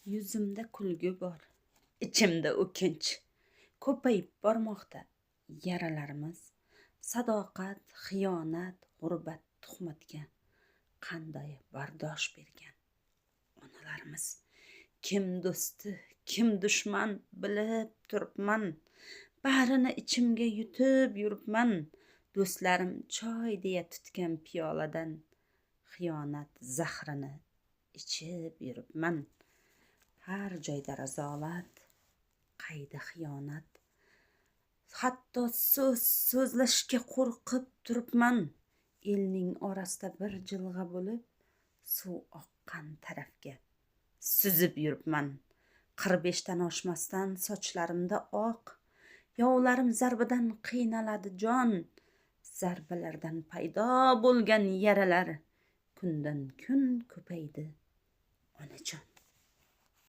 Yuzimda kulgi bor, ichimda o'kinch. Ko'payib bormoqda yaralarimiz. Sadoqat, xiyonat, g'urbat, tuhmatga qanday bardosh bergan onalarimiz. Kim do'sti, kim dushman bilib turibman. Barini ichimga yutib yuribman. Do'stlarim choy deya tutgan piyoladan xiyonat zahrini ichib yuribman. Har joyda razolat, qayda xiyonat. Hatto so'zlashga qo'rqib turibman. Elning orasida bir jilg'a bo'lib, suv oqqan tarafga suzib yuribman. 45 dan oshmasdan sochlarimda oq. Yovlarim zarbidan qiynaladi jon. Zarbalardan paydo bo'lgan yaralar kundan kun ko'paydi onajon.